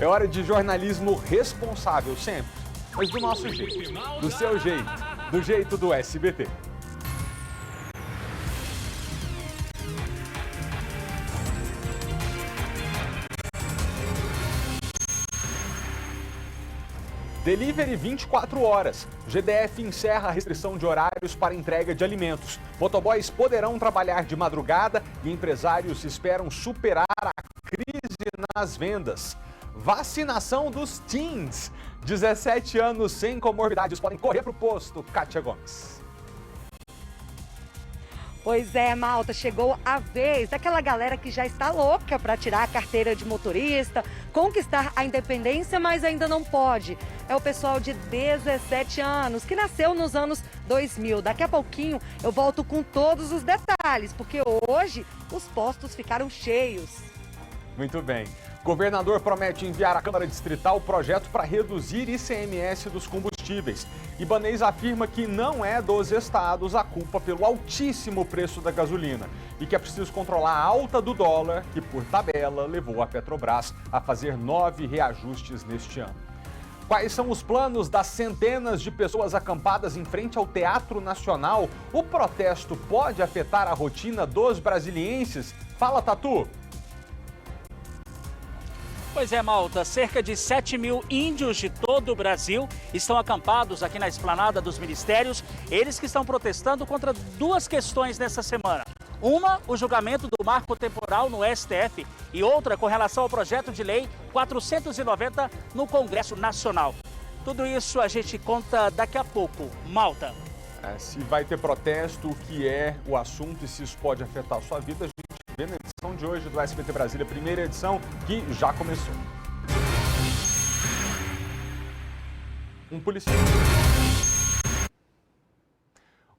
É hora de jornalismo responsável sempre, mas do nosso jeito, do seu jeito, do jeito do SBT. Delivery 24 horas. GDF encerra a restrição de horários para entrega de alimentos. Motoboys poderão trabalhar de madrugada e empresários esperam superar a crise nas vendas. Vacinação dos teens. 17 anos sem comorbidades podem correr para o posto. Kátia Gomes. Pois é, malta, chegou a vez daquela galera que já está louca para tirar a carteira de motorista, conquistar a independência, mas ainda não pode. É o pessoal de 17 anos, que nasceu nos anos 2000. Daqui a pouquinho eu volto com todos os detalhes, porque hoje os postos ficaram cheios. Muito bem. Governador promete enviar à Câmara Distrital o projeto para reduzir ICMS dos combustíveis. Ibanez afirma que não é dos estados a culpa pelo altíssimo preço da gasolina e que é preciso controlar a alta do dólar, que por tabela levou a Petrobras a fazer 9 reajustes neste ano. Quais são os planos das centenas de pessoas acampadas em frente ao Teatro Nacional? O protesto pode afetar a rotina dos brasilienses? Fala, Tatu! Pois é, malta, cerca de 7 mil índios de todo o Brasil estão acampados aqui na esplanada dos ministérios. Eles que estão protestando contra duas questões nessa semana. Uma, o julgamento do marco temporal no STF e outra com relação ao projeto de lei 490 no Congresso Nacional. Tudo isso a gente conta daqui a pouco, malta. Se vai ter protesto, o que é o assunto e se isso pode afetar a sua vida, a gente vê na edição de hoje do SBT Brasília, primeira edição, que já começou.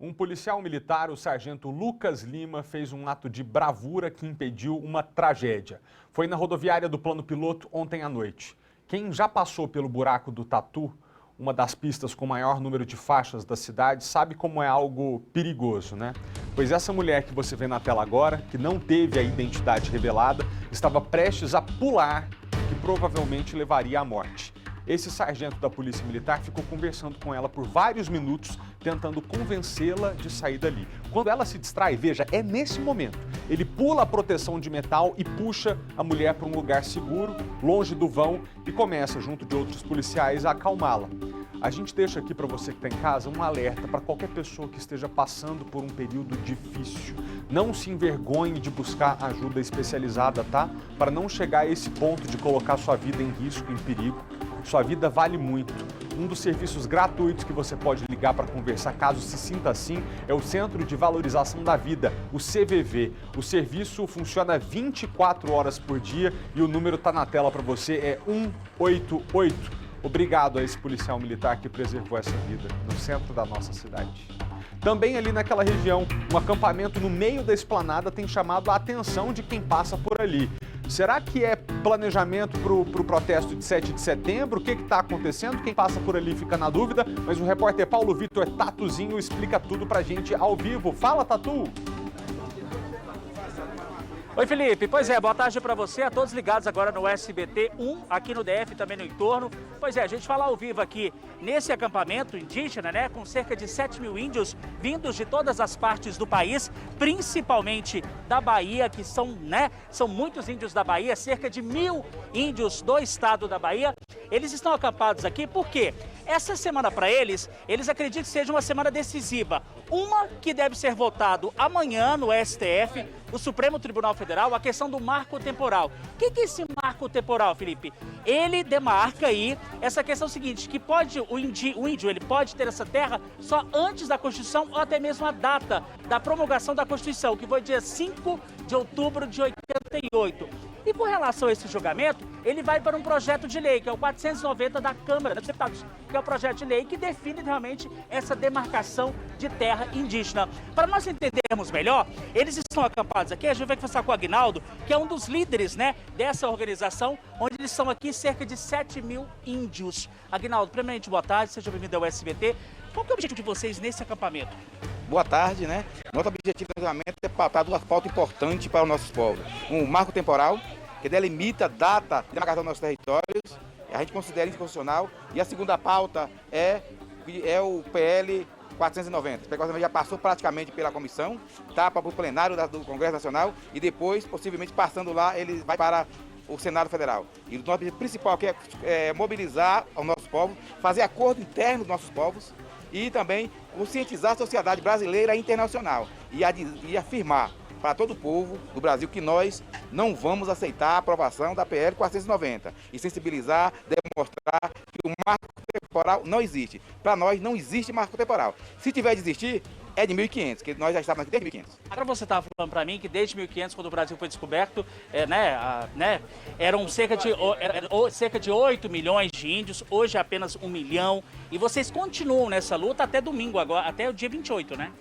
Um policial militar, o sargento Lucas Lima, fez um ato de bravura que impediu uma tragédia. Foi na rodoviária do Plano Piloto ontem à noite. Quem já passou pelo buraco do Tatu, uma das pistas com maior número de faixas da cidade, sabe como é algo perigoso, né? Pois essa mulher que você vê na tela agora, que não teve a identidade revelada, estava prestes a pular, que provavelmente levaria à morte. Esse sargento da Polícia Militar ficou conversando com ela por vários minutos, tentando convencê-la de sair dali. Quando ela se distrai, veja, é nesse momento. Ele pula a proteção de metal e puxa a mulher para um lugar seguro, longe do vão, e começa, junto de outros policiais, a acalmá-la. A gente deixa aqui para você que está em casa um alerta para qualquer pessoa que esteja passando por um período difícil. Não se envergonhe de buscar ajuda especializada, tá? Para não chegar a esse ponto de colocar sua vida em risco, em perigo. Sua vida vale muito. Um dos serviços gratuitos que você pode ligar para conversar, caso se sinta assim, é o Centro de Valorização da Vida, o CVV. O serviço funciona 24 horas por dia e o número está na tela para você, é 188. Obrigado a esse policial militar que preservou essa vida no centro da nossa cidade. Também ali naquela região, um acampamento no meio da esplanada tem chamado a atenção de quem passa por ali. Será que é planejamento para o protesto de 7 de setembro? O que está acontecendo? Quem passa por ali fica na dúvida, mas o repórter Paulo Vitor Tatuzinho explica tudo pra gente ao vivo. Fala, Tatu! Oi, Felipe. Pois é, boa tarde para você, a todos ligados agora no SBT 1, aqui no DF, também no entorno. Pois é, a gente fala ao vivo aqui nesse acampamento indígena, né, com cerca de 7 mil índios vindos de todas as partes do país, principalmente da Bahia, que são muitos índios da Bahia, cerca de 1.000 índios do estado da Bahia. Eles estão acampados aqui porque essa semana para eles acreditam que seja uma semana decisiva. Uma que deve ser votado amanhã no STF, o Supremo Tribunal Federal, a questão do marco temporal. O que é esse marco temporal, Felipe? Ele demarca aí essa questão seguinte, que o índio ele pode ter essa terra só antes da Constituição ou até mesmo a data da promulgação da Constituição, que foi dia 5 de outubro de 88. E com relação a esse julgamento, ele vai para um projeto de lei, que é o 490 da Câmara dos Deputados, que é o projeto de lei que define realmente essa demarcação de terra indígena. Para nós entendermos melhor, eles estão acampados aqui, a gente vai conversar com o Aguinaldo, que é um dos líderes, né, dessa organização, onde eles são aqui cerca de 7 mil índios. Aguinaldo, primeiramente, boa tarde, seja bem-vindo ao SBT. Qual que é o objetivo de vocês nesse acampamento? Boa tarde, Nosso objetivo do acampamento é pautar duas pautas importantes para os nossos povos. Um marco temporal que delimita a data de demarcação dos nossos territórios, a gente considera inconstitucional. E a segunda pauta é o PL 490. O PL já passou praticamente pela comissão, tá para o plenário do Congresso Nacional e depois, possivelmente passando lá, ele vai para o Senado Federal. E o nosso objetivo principal aqui é mobilizar o nosso povo, fazer acordo interno dos nossos povos e também conscientizar a sociedade brasileira e internacional e afirmar para todo o povo do Brasil que nós não vamos aceitar a aprovação da PL 490 e sensibilizar, demonstrar que o marco temporal não existe. Para nós não existe marco temporal. Se tiver de existir, é de 1500, que nós já estávamos aqui desde 1500. Agora você estava falando para mim que desde 1500, quando o Brasil foi descoberto, eram cerca de 8 milhões de índios, hoje é apenas 1 milhão. E vocês continuam nessa luta até domingo, agora, até o dia 28, né?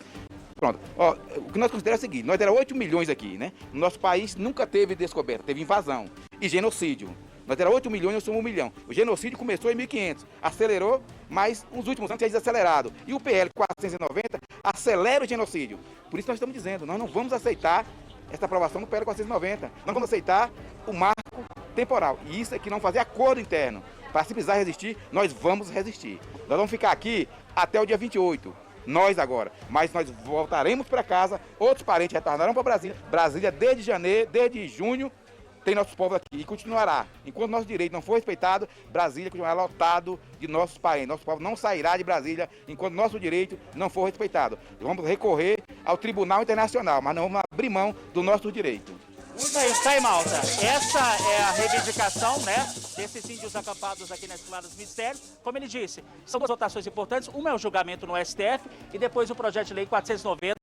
Pronto. Ó, o que nós consideramos é o seguinte, nós éramos 8 milhões aqui, né? No nosso país nunca teve descoberta, teve invasão e genocídio. Nós éramos 8 milhões, nós somos 1 milhão. O genocídio começou em 1500, acelerou, mas nos últimos anos tinha desacelerado. E o PL 490 acelera o genocídio. Por isso nós estamos dizendo, nós não vamos aceitar essa aprovação do PL 490. Nós vamos aceitar o marco temporal. E isso é que não fazer acordo interno. Para se precisar resistir, nós vamos resistir. Nós vamos ficar aqui até o dia 28. Nós agora, mas nós voltaremos para casa, outros parentes retornarão para Brasília. Brasília desde janeiro, desde junho, tem nossos povos aqui e continuará. Enquanto nosso direito não for respeitado, Brasília continuará lotado de nossos parentes. Nosso povo não sairá de Brasília enquanto nosso direito não for respeitado. Vamos recorrer ao Tribunal Internacional, mas não vamos abrir mão do nosso direito. Isso aí, malta. Essa é a reivindicação, né, desses índios acampados aqui na Esplanada dos Mistérios. Como ele disse, são duas votações importantes. Uma é o julgamento no STF e depois o projeto de lei 490,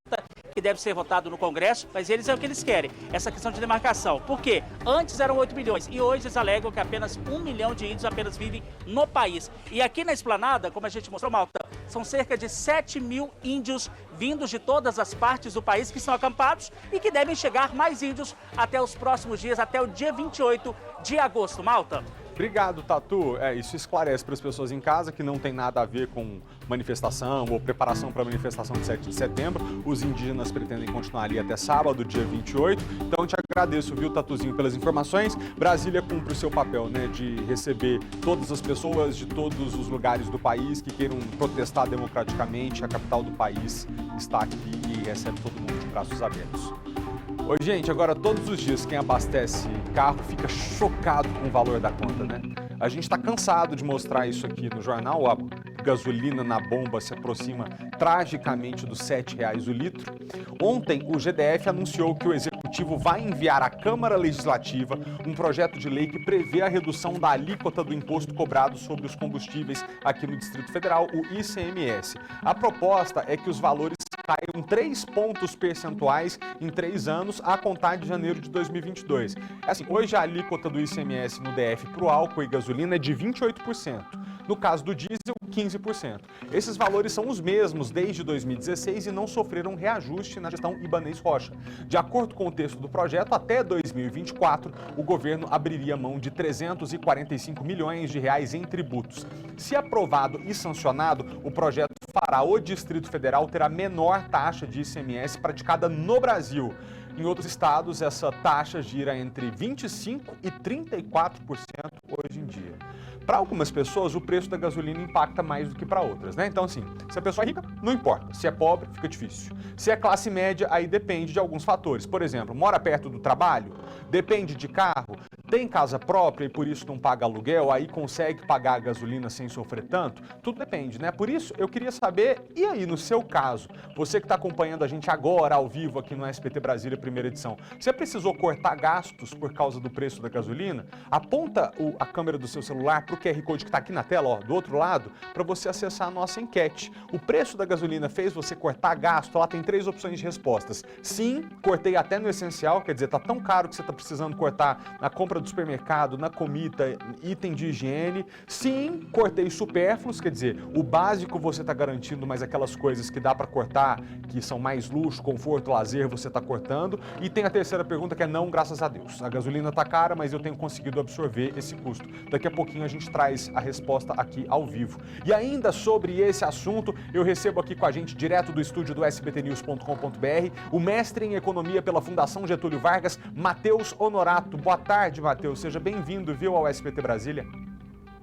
que deve ser votado no Congresso, mas eles é o que eles querem, essa questão de demarcação. Por quê? Antes eram 8 milhões e hoje eles alegam que apenas 1 milhão de índios apenas vivem no país. E aqui na Esplanada, como a gente mostrou, malta, são cerca de 7 mil índios vindos de todas as partes do país que estão acampados e que devem chegar mais índios até os próximos dias, até o dia 28 de agosto, malta. Obrigado, Tatu. Isso esclarece para as pessoas em casa que não tem nada a ver com manifestação ou preparação para a manifestação de 7 de setembro. Os indígenas pretendem continuar ali até sábado, dia 28. Então, eu te agradeço, viu, Tatuzinho, pelas informações. Brasília cumpre o seu papel, né, de receber todas as pessoas de todos os lugares do país que queiram protestar democraticamente. A capital do país está aqui e recebe todo mundo de braços abertos. Oi, gente, agora todos os dias quem abastece carro fica chocado com o valor da conta, né? A gente está cansado de mostrar isso aqui no jornal, a gasolina na bomba se aproxima tragicamente dos R$ 7,00 o litro. Ontem, o GDF anunciou que o Executivo vai enviar à Câmara Legislativa um projeto de lei que prevê a redução da alíquota do imposto cobrado sobre os combustíveis aqui no Distrito Federal, o ICMS. A proposta é que os valores caiam 3 pontos percentuais em 3 anos, a contar de janeiro de 2022. Assim, hoje a alíquota do ICMS no DF para o álcool e gasolina é de 28%. No caso do diesel, 15%. Esses valores são os mesmos desde 2016 e não sofreram reajuste na gestão Ibanez Rocha. De acordo com o texto do projeto, até 2024, o governo abriria mão de 345 milhões de reais em tributos. Se aprovado e sancionado, o projeto fará o Distrito Federal ter a menor taxa de ICMS praticada no Brasil. Em outros estados, essa taxa gira entre 25% e 34% hoje em dia. Para algumas pessoas, o preço da gasolina impacta mais do que para outras, né? Então, assim, se a pessoa é rica, não importa. Se é pobre, fica difícil. Se é classe média, aí depende de alguns fatores. Por exemplo, mora perto do trabalho? Depende de carro? Tem casa própria e por isso não paga aluguel? Aí consegue pagar a gasolina sem sofrer tanto? Tudo depende, né? Por isso, eu queria saber, e aí, no seu caso, você que está acompanhando a gente agora, ao vivo, aqui no SBT Brasília, primeira edição, você precisou cortar gastos por causa do preço da gasolina? Aponta a câmera do seu celular para o QR Code que está aqui na tela, ó, do outro lado, para você acessar a nossa enquete. O preço da gasolina fez você cortar gasto? Lá tem 3 opções de respostas. Sim, cortei até no essencial, quer dizer, tá tão caro que você está precisando cortar na compra do supermercado, na comida, item de higiene. Sim, cortei supérfluos, quer dizer, o básico você está garantindo, mas aquelas coisas que dá para cortar, que são mais luxo, conforto, lazer, você está cortando. E tem a terceira pergunta que é não, graças a Deus. A gasolina tá cara, mas eu tenho conseguido absorver esse custo. Daqui a pouquinho a gente traz a resposta aqui ao vivo. E ainda sobre esse assunto, eu recebo aqui com a gente, direto do estúdio do sbtnews.com.br, o mestre em economia pela Fundação Getúlio Vargas, Matheus Honorato. Boa tarde, Matheus. Seja bem-vindo, viu, ao SBT Brasília.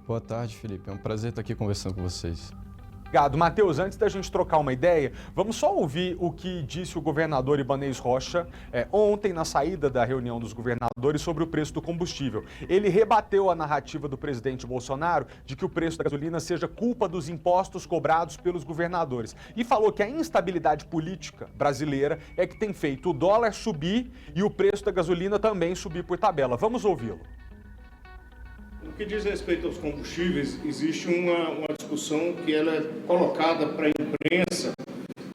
Boa tarde, Felipe. É um prazer estar aqui conversando com vocês. Obrigado, Matheus. Antes da gente trocar uma ideia, vamos só ouvir o que disse o governador Ibanez Rocha ontem na saída da reunião dos governadores sobre o preço do combustível. Ele rebateu a narrativa do presidente Bolsonaro de que o preço da gasolina seja culpa dos impostos cobrados pelos governadores e falou que a instabilidade política brasileira é que tem feito o dólar subir e o preço da gasolina também subir por tabela. Vamos ouvi-lo. No que diz respeito aos combustíveis, existe uma discussão que ela é colocada para a imprensa,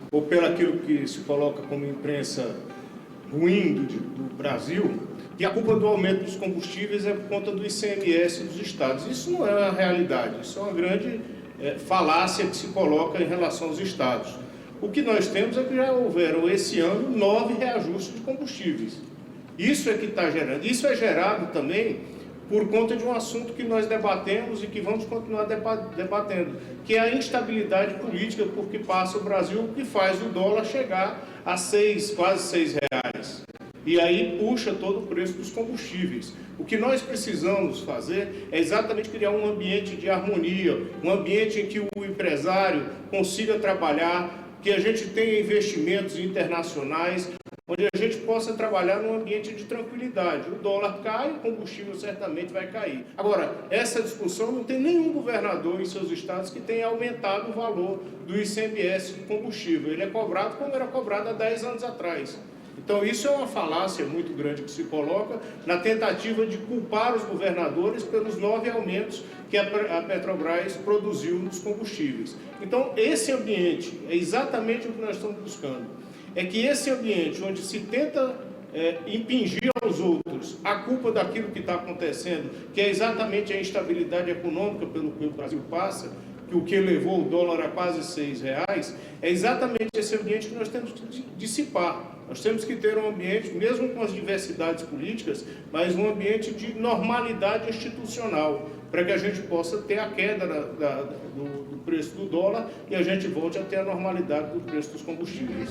ou pelo aquilo que se coloca como imprensa ruim do Brasil, que a culpa do aumento dos combustíveis é por conta do ICMS dos estados. Isso não é a realidade, isso é uma grande falácia que se coloca em relação aos estados. O que nós temos é que já houveram esse ano 9 reajustes de combustíveis. Isso é que está gerando. Isso é gerado também por conta de um assunto que nós debatemos e que vamos continuar debatendo, que é a instabilidade política por que passa o Brasil, que faz o dólar chegar a quase 6 reais. E aí puxa todo o preço dos combustíveis. O que nós precisamos fazer é exatamente criar um ambiente de harmonia, um ambiente em que o empresário consiga trabalhar, que a gente tenha investimentos internacionais, onde a gente possa trabalhar num ambiente de tranquilidade. O dólar cai, o combustível certamente vai cair. Agora, essa discussão não tem nenhum governador em seus estados que tenha aumentado o valor do ICMS do combustível. Ele é cobrado como era cobrado há 10 anos atrás. Então, isso é uma falácia muito grande que se coloca na tentativa de culpar os governadores pelos 9 aumentos que a Petrobras produziu nos combustíveis. Então, esse ambiente é exatamente o que nós estamos buscando. É que esse ambiente onde se tenta impingir aos outros a culpa daquilo que está acontecendo, que é exatamente a instabilidade econômica pelo que o Brasil passa, que o que levou o dólar a quase 6 reais, é exatamente esse ambiente que nós temos que dissipar. Nós temos que ter um ambiente, mesmo com as diversidades políticas, mas um ambiente de normalidade institucional, para que a gente possa ter a queda do preço do dólar e a gente volte a ter a normalidade do preço dos combustíveis.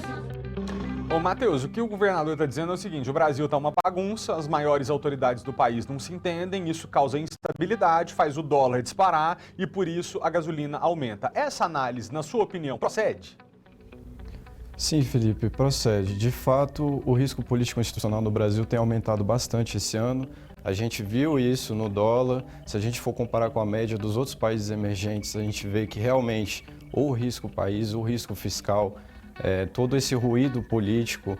Ô, Matheus, o que o governador está dizendo é o seguinte: o Brasil está uma bagunça, as maiores autoridades do país não se entendem, isso causa instabilidade, faz o dólar disparar e, por isso, a gasolina aumenta. Essa análise, na sua opinião, procede? Sim, Felipe, procede. De fato, o risco político-institucional no Brasil tem aumentado bastante esse ano. A gente viu isso no dólar. Se a gente for comparar com a média dos outros países emergentes, a gente vê que realmente ou o risco país, ou o risco fiscal, todo esse ruído político,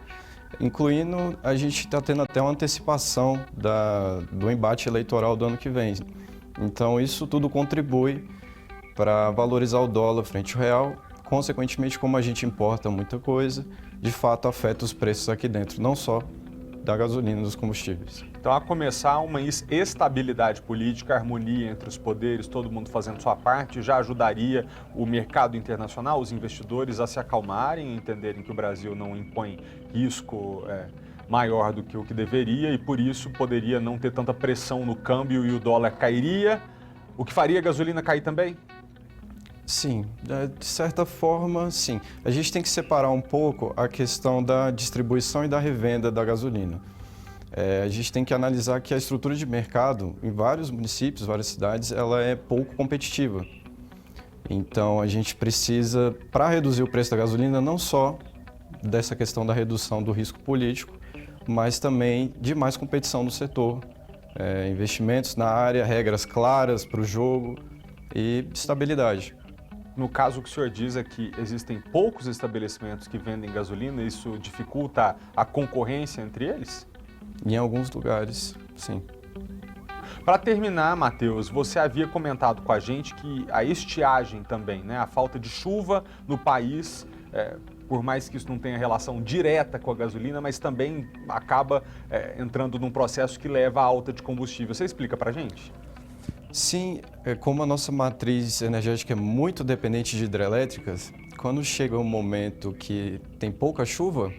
incluindo a gente está tendo até uma antecipação do embate eleitoral do ano que vem. Então isso tudo contribui para valorizar o dólar frente ao real. Consequentemente, como a gente importa muita coisa, de fato afeta os preços aqui dentro, não só da gasolina e dos combustíveis. Então, a começar uma estabilidade política, harmonia entre os poderes, todo mundo fazendo sua parte, já ajudaria o mercado internacional, os investidores a se acalmarem, entenderem que o Brasil não impõe risco maior do que o que deveria e, por isso, poderia não ter tanta pressão no câmbio e o dólar cairia, o que faria a gasolina cair também? Sim, de certa forma, sim. A gente tem que separar um pouco a questão da distribuição e da revenda da gasolina. A gente tem que analisar que a estrutura de mercado em vários municípios, várias cidades, ela é pouco competitiva. Então, a gente precisa, para reduzir o preço da gasolina, não só dessa questão da redução do risco político, mas também de mais competição no setor, investimentos na área, regras claras para o jogo e estabilidade. No caso, o que o senhor diz é que existem poucos estabelecimentos que vendem gasolina, isso dificulta a concorrência entre eles? Em alguns lugares, sim. Para terminar, Matheus, você havia comentado com a gente que a estiagem também, né, a falta de chuva no país, por mais que isso não tenha relação direta com a gasolina, mas também acaba entrando num processo que leva à alta de combustível. Você explica para a gente? Sim, como a nossa matriz energética é muito dependente de hidrelétricas, quando chega um momento que tem pouca chuva,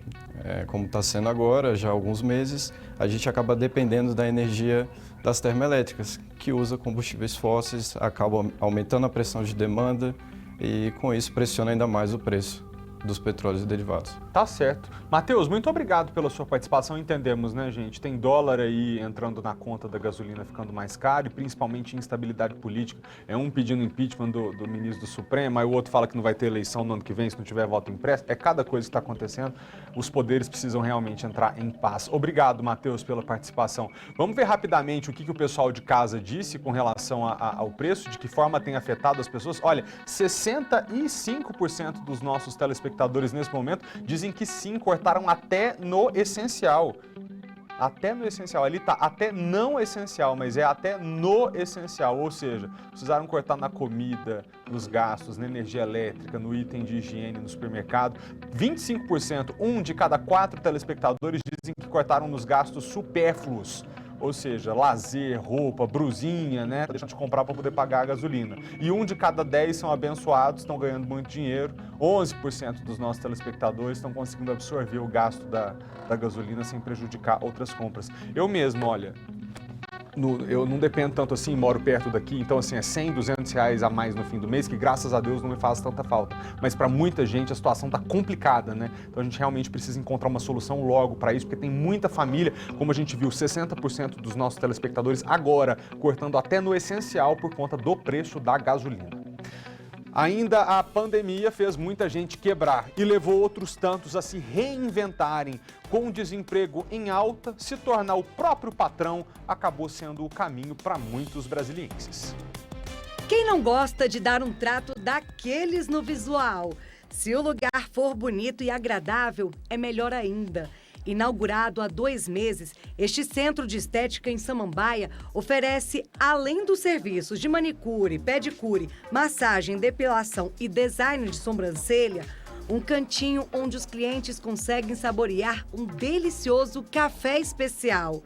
como está sendo agora, já há alguns meses, a gente acaba dependendo da energia das termoelétricas, que usa combustíveis fósseis, acaba aumentando a pressão de demanda e com isso pressiona ainda mais o preço. dos petróleos e derivados. Tá certo. Matheus, muito obrigado pela sua participação. Entendemos, né, gente? Tem dólar aí entrando na conta da gasolina ficando mais caro e principalmente instabilidade política. É um pedindo impeachment do ministro do Supremo, aí o outro fala que não vai ter eleição no ano que vem se não tiver voto impresso. É cada coisa que está acontecendo. Os poderes precisam realmente entrar em paz. Obrigado, Matheus, pela participação. Vamos ver rapidamente o que o pessoal de casa disse com relação ao preço, de que forma tem afetado as pessoas. Olha, 65% dos nossos telespectadores nesse momento dizem que sim, cortaram até no essencial. Até no essencial. Ali tá até não essencial, mas é até no essencial. Ou seja, precisaram cortar na comida, nos gastos, na energia elétrica, no item de higiene, no supermercado. 25%, 1 de cada 4 telespectadores dizem que cortaram nos gastos supérfluos. Ou seja, lazer, roupa, brusinha, né? Deixando de comprar para poder pagar a gasolina. E 1 de cada 10 são abençoados, estão ganhando muito dinheiro. 11% dos nossos telespectadores estão conseguindo absorver o gasto da gasolina sem prejudicar outras compras. Eu mesmo, olha, eu não dependo tanto assim, moro perto daqui, então assim, é 100, 200 reais a mais no fim do mês, que graças a Deus não me faz tanta falta. Mas para muita gente a situação está complicada, né? Então a gente realmente precisa encontrar uma solução logo para isso, porque tem muita família, como a gente viu, 60% dos nossos telespectadores agora cortando até no essencial por conta do preço da gasolina. Ainda a pandemia fez muita gente quebrar e levou outros tantos a se reinventarem. Com o desemprego em alta, se tornar o próprio patrão acabou sendo o caminho para muitos brasilienses. Quem não gosta de dar um trato daqueles no visual? Se o lugar for bonito e agradável, é melhor ainda. Inaugurado há 2 meses, este centro de estética em Samambaia oferece, além dos serviços de manicure, pedicure, massagem, depilação e design de sobrancelha, um cantinho onde os clientes conseguem saborear um delicioso café especial.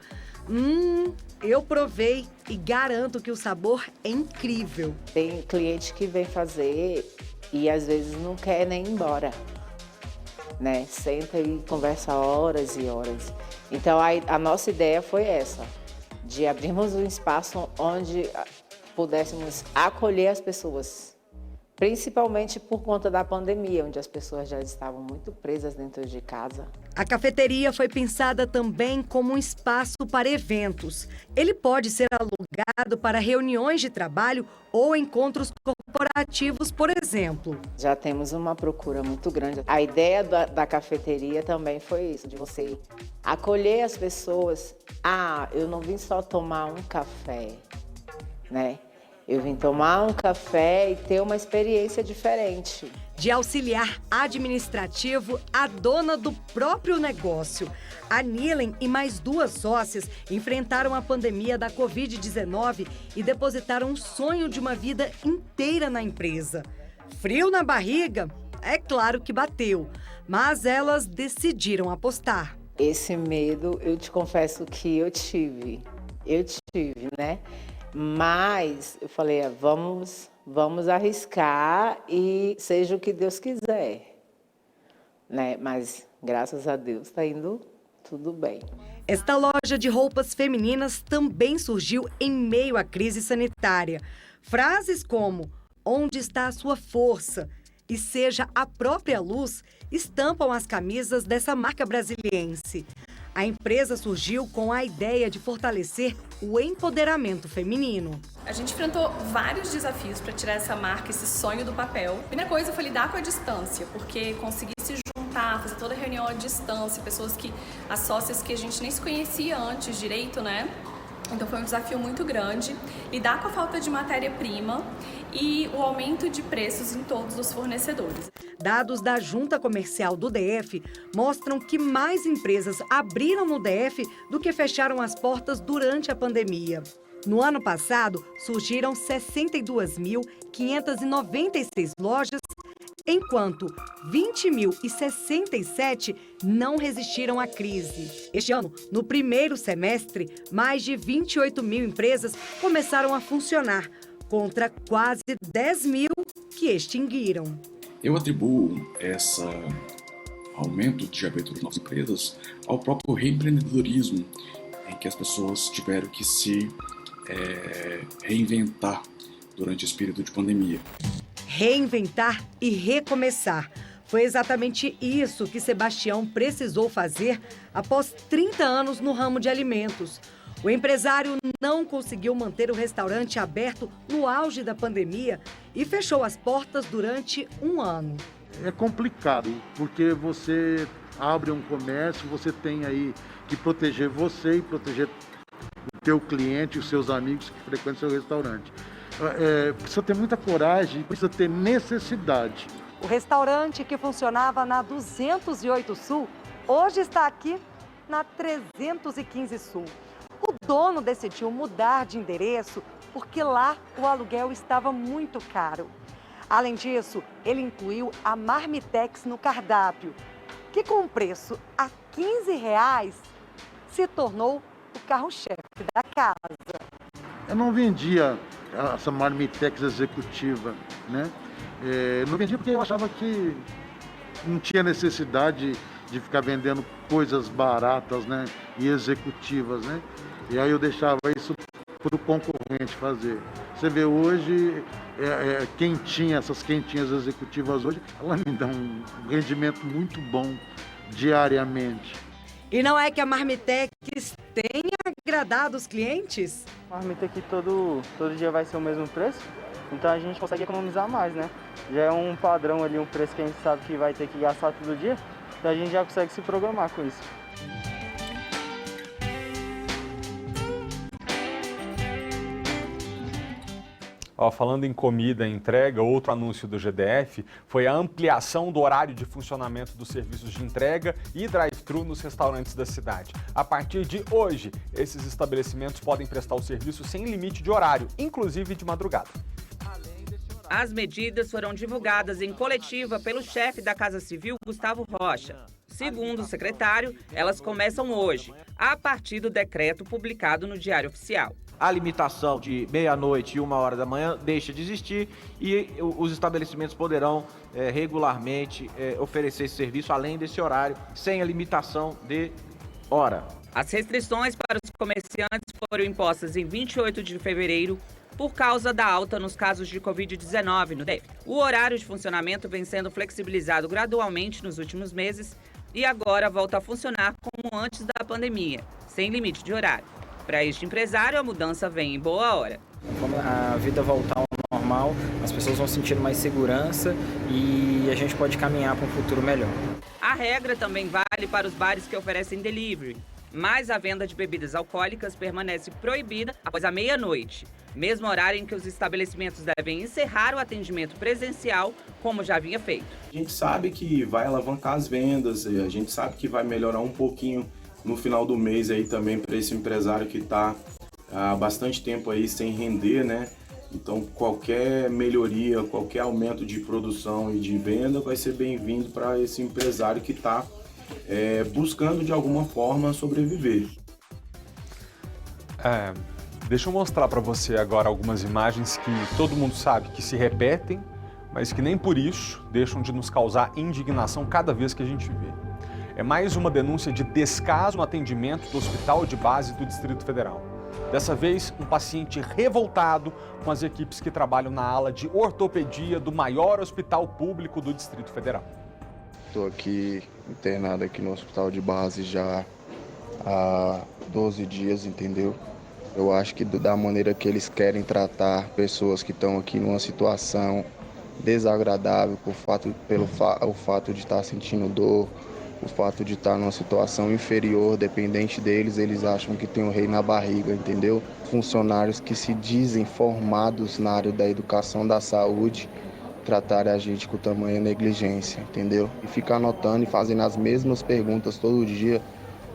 Eu provei e garanto que o sabor é incrível. Tem cliente que vem fazer e às vezes não quer nem ir embora, né? Senta e conversa horas e horas. Então a nossa ideia foi essa, de abrirmos um espaço onde pudéssemos acolher as pessoas, principalmente por conta da pandemia, onde as pessoas já estavam muito presas dentro de casa. A cafeteria foi pensada também como um espaço para eventos. Ele pode ser alugado para reuniões de trabalho ou encontros corporativos, por exemplo. Já temos uma procura muito grande. A ideia da cafeteria também foi isso, de você acolher as pessoas. Eu não vim só tomar um café, né? Eu vim tomar um café e ter uma experiência diferente. De auxiliar administrativo à dona do próprio negócio. A Nilen e mais 2 sócias enfrentaram a pandemia da Covid-19 e depositaram um sonho de uma vida inteira na empresa. Frio na barriga? É claro que bateu, mas elas decidiram apostar. Esse medo, eu te confesso que eu tive, né? Mas eu falei, vamos arriscar e seja o que Deus quiser, né? Mas graças a Deus está indo tudo bem. Esta loja de roupas femininas também surgiu em meio à crise sanitária. Frases como "onde está a sua força" e "seja a própria luz" estampam as camisas dessa marca brasiliense. A empresa surgiu com a ideia de fortalecer o empoderamento feminino. A gente enfrentou vários desafios para tirar essa marca, esse sonho do papel. A primeira coisa foi lidar com a distância, porque conseguir se juntar, fazer toda a reunião à distância, as sócias que a gente nem se conhecia antes direito, né? Então foi um desafio muito grande. Lidar com a falta de matéria-prima e o aumento de preços em todos os fornecedores. Dados da Junta Comercial do DF mostram que mais empresas abriram no DF do que fecharam as portas durante a pandemia. No ano passado, surgiram 62.596 lojas, enquanto 20.067 não resistiram à crise. Este ano, no primeiro semestre, mais de 28 mil empresas começaram a funcionar, contra quase 10 mil que extinguiram. Eu atribuo esse aumento de abertura de novas empresas ao próprio reempreendedorismo, em que as pessoas tiveram que se reinventar durante esse período de pandemia. Reinventar e recomeçar. Foi exatamente isso que Sebastião precisou fazer após 30 anos no ramo de alimentos. O empresário não conseguiu manter o restaurante aberto no auge da pandemia e fechou as portas durante um ano. É complicado, porque você abre um comércio, você tem aí que proteger você e proteger o teu cliente, os seus amigos que frequentam o seu restaurante. Precisa ter muita coragem, precisa ter necessidade. O restaurante que funcionava na 208 Sul, hoje está aqui na 315 Sul. O dono decidiu mudar de endereço porque lá o aluguel estava muito caro. Além disso, ele incluiu a Marmitex no cardápio, que com um preço a R$15 se tornou o carro-chefe da casa. Eu não vendia essa Marmitex executiva, né? Não vendia porque eu achava que não tinha necessidade de ficar vendendo coisas baratas, né? E executivas, né? E aí eu deixava isso para o concorrente fazer. Você vê hoje, essas quentinhas executivas hoje, elas me dão um rendimento muito bom diariamente. E não é que a Marmitex tenha agradado os clientes? A marmita aqui todo dia vai ser o mesmo preço, então a gente consegue economizar mais, né? Já é um padrão ali, um preço que a gente sabe que vai ter que gastar todo dia, então a gente já consegue se programar com isso. Falando em comida e entrega, outro anúncio do GDF foi a ampliação do horário de funcionamento dos serviços de entrega e drive-thru nos restaurantes da cidade. A partir de hoje, esses estabelecimentos podem prestar o serviço sem limite de horário, inclusive de madrugada. As medidas foram divulgadas em coletiva pelo chefe da Casa Civil, Gustavo Rocha. Segundo o secretário, elas começam hoje, a partir do decreto publicado no Diário Oficial. A limitação de meia-noite e 1h da manhã deixa de existir e os estabelecimentos poderão regularmente oferecer esse serviço além desse horário, sem a limitação de hora. As restrições para os comerciantes foram impostas em 28 de fevereiro por causa da alta nos casos de Covid-19 no DF. O horário de funcionamento vem sendo flexibilizado gradualmente nos últimos meses e agora volta a funcionar como antes da pandemia, sem limite de horário. Para este empresário, a mudança vem em boa hora. Quando a vida voltar ao normal, as pessoas vão sentindo mais segurança e a gente pode caminhar para um futuro melhor. A regra também vale para os bares que oferecem delivery, mas a venda de bebidas alcoólicas permanece proibida após a meia-noite, mesmo horário em que os estabelecimentos devem encerrar o atendimento presencial, como já havia feito. A gente sabe que vai alavancar as vendas, a gente sabe que vai melhorar um pouquinho no final do mês aí também para esse empresário que está há bastante tempo aí sem render, né? Então qualquer melhoria, qualquer aumento de produção e de venda vai ser bem-vindo para esse empresário que está buscando de alguma forma sobreviver. Deixa eu mostrar para você agora algumas imagens que todo mundo sabe que se repetem, mas que nem por isso deixam de nos causar indignação cada vez que a gente vê. É mais uma denúncia de descaso no atendimento do Hospital de Base do Distrito Federal. Dessa vez, um paciente revoltado com as equipes que trabalham na ala de ortopedia do maior hospital público do Distrito Federal. Estou aqui internado aqui no Hospital de Base já há 12 dias, entendeu? Eu acho que da maneira que eles querem tratar pessoas que estão aqui numa situação desagradável pelo fato de estar sentindo dor, o fato de estar numa situação inferior, dependente deles, eles acham que tem um rei na barriga, entendeu? Funcionários que se dizem formados na área da educação da saúde, tratarem a gente com tamanha negligência, entendeu? E ficar anotando e fazendo as mesmas perguntas todo dia,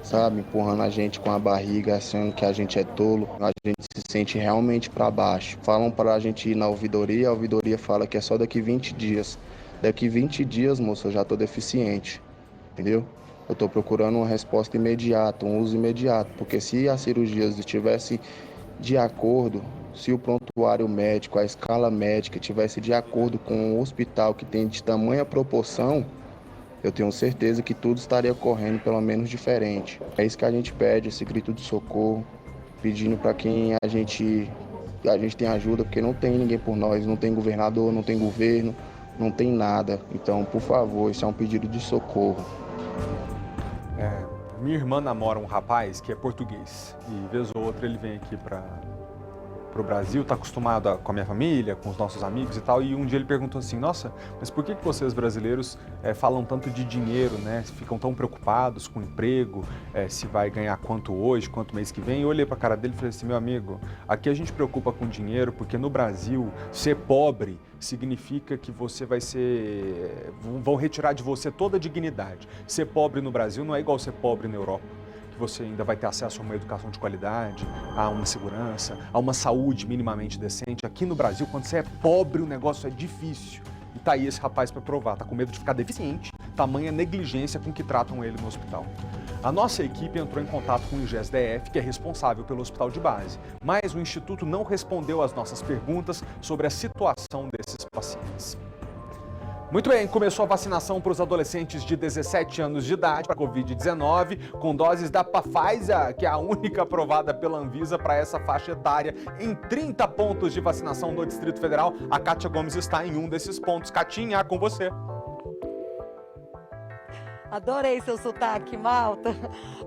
sabe? Empurrando a gente com a barriga, achando que a gente é tolo, a gente se sente realmente para baixo. Falam para a gente ir na ouvidoria, a ouvidoria fala que é só daqui 20 dias. Daqui 20 dias, moço, eu já estou deficiente. Entendeu? Eu estou procurando uma resposta imediata, um uso imediato, porque se as cirurgias estivessem de acordo, se o prontuário médico, a escala médica estivesse de acordo com o hospital que tem de tamanha proporção, eu tenho certeza que tudo estaria correndo pelo menos diferente. É isso que a gente pede, esse grito de socorro, pedindo para quem a gente tem ajuda, porque não tem ninguém por nós, não tem governador, não tem governo, não tem nada. Então, por favor, isso é um pedido de socorro. Minha irmã namora um rapaz que é português e vez ou outra ele vem aqui para o Brasil, está acostumado com a minha família, com os nossos amigos e tal, e um dia ele perguntou assim, nossa, mas por que vocês brasileiros falam tanto de dinheiro, né? Ficam tão preocupados com o emprego, se vai ganhar quanto hoje, quanto mês que vem? Eu olhei para a cara dele e falei assim, meu amigo, aqui a gente preocupa com dinheiro porque no Brasil ser pobre significa que você vai ser... vão retirar de você toda a dignidade. Ser pobre no Brasil não é igual ser pobre na Europa, que você ainda vai ter acesso a uma educação de qualidade, a uma segurança, a uma saúde minimamente decente. Aqui no Brasil, quando você é pobre, o negócio é difícil. E tá aí esse rapaz para provar, tá com medo de ficar deficiente, tamanha negligência com que tratam ele no hospital. A nossa equipe entrou em contato com o IGES-DF, que é responsável pelo hospital de base, mas o Instituto não respondeu às nossas perguntas sobre a situação desses pacientes. Muito bem, começou a vacinação para os adolescentes de 17 anos de idade para a Covid-19, com doses da Pfizer, que é a única aprovada pela Anvisa para essa faixa etária, em 30 pontos de vacinação no Distrito Federal. A Kátia Gomes está em um desses pontos. Catinha, com você. Adorei seu sotaque, Malta.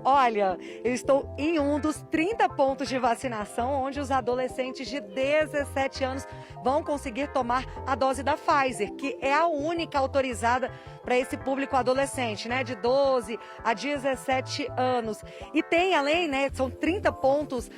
Olha, eu estou em um dos 30 pontos de vacinação onde os adolescentes de 17 anos vão conseguir tomar a dose da Pfizer, que é a única autorizada para esse público adolescente, né, de 12 a 17 anos. E tem além, né, são 30 pontos,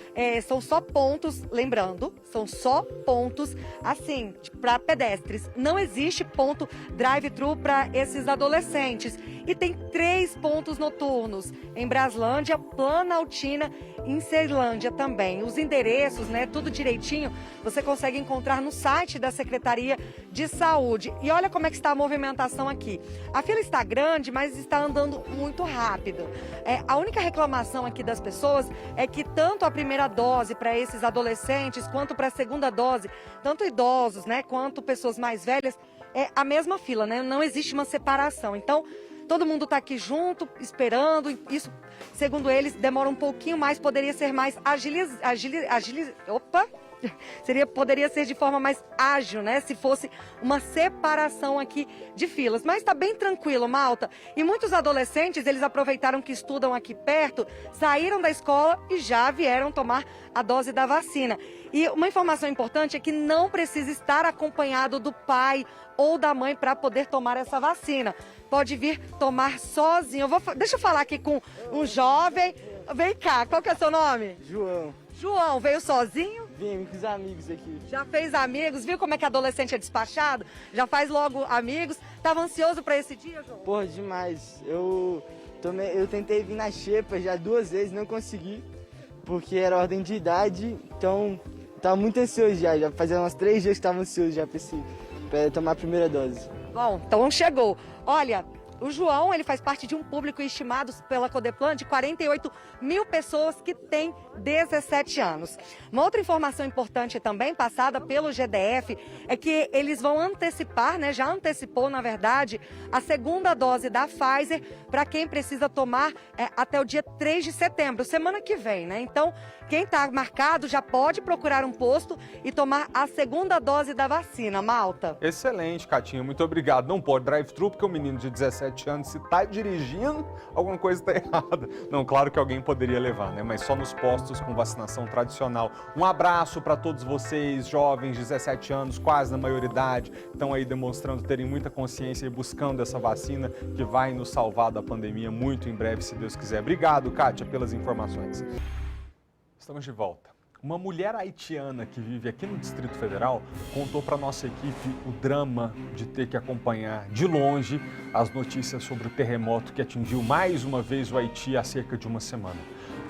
são só pontos, lembrando, são só pontos, assim, para pedestres. Não existe ponto drive-thru para esses adolescentes. E tem 3 pontos noturnos, em Braslândia, Planaltina e em Ceilândia também. Os endereços, né, tudo direitinho, você consegue encontrar no site da Secretaria de Saúde. E olha como é que está a movimentação aqui. A fila está grande, mas está andando muito rápido. A única reclamação aqui das pessoas é que tanto a primeira dose para esses adolescentes, quanto para a segunda dose, tanto idosos, né, quanto pessoas mais velhas, é a mesma fila, né? Não existe uma separação. Então, todo mundo está aqui junto, esperando. Isso, segundo eles, demora um pouquinho mais, poderia ser mais poderia ser de forma mais ágil, né? Se fosse uma separação aqui de filas. Mas está bem tranquilo, Malta. E muitos adolescentes, eles aproveitaram que estudam aqui perto, saíram da escola e já vieram tomar a dose da vacina. E uma informação importante é que não precisa estar acompanhado do pai ou da mãe para poder tomar essa vacina. Pode vir tomar sozinho. Deixa eu falar aqui com um jovem. Vem cá, qual que é o seu nome? João. João, veio sozinho? Vim com os amigos aqui. Já fez amigos? Viu como é que adolescente é despachado? Já faz logo amigos? Tava ansioso para esse dia, João? Porra, demais. Eu tentei vir na xepa já 2 vezes, não consegui, porque era ordem de idade, então tava muito ansioso já fazia uns 3 dias que tava ansioso já para tomar a primeira dose. Bom, então chegou. Olha, o João, ele faz parte de um público estimado pela Codeplan de 48 mil pessoas que têm 17 anos. Uma outra informação importante também, passada pelo GDF, é que eles vão antecipar, né, já antecipou, na verdade, a segunda dose da Pfizer para quem precisa tomar até o dia 3 de setembro, semana que vem, né? Então, quem está marcado já pode procurar um posto e tomar a segunda dose da vacina, Malta. Excelente, Catinha, muito obrigado. Não pode drive-thru porque o menino de 17 anos, se está dirigindo, alguma coisa está errada. Não, claro que alguém poderia levar, né? Mas só nos postos com vacinação tradicional. Um abraço para todos vocês, jovens, 17 anos, quase na maioridade, estão aí demonstrando terem muita consciência e buscando essa vacina que vai nos salvar da pandemia muito em breve, se Deus quiser. Obrigado, Kátia, pelas informações. Estamos de volta. Uma mulher haitiana que vive aqui no Distrito Federal contou para nossa equipe o drama de ter que acompanhar de longe as notícias sobre o terremoto que atingiu mais uma vez o Haiti há cerca de uma semana.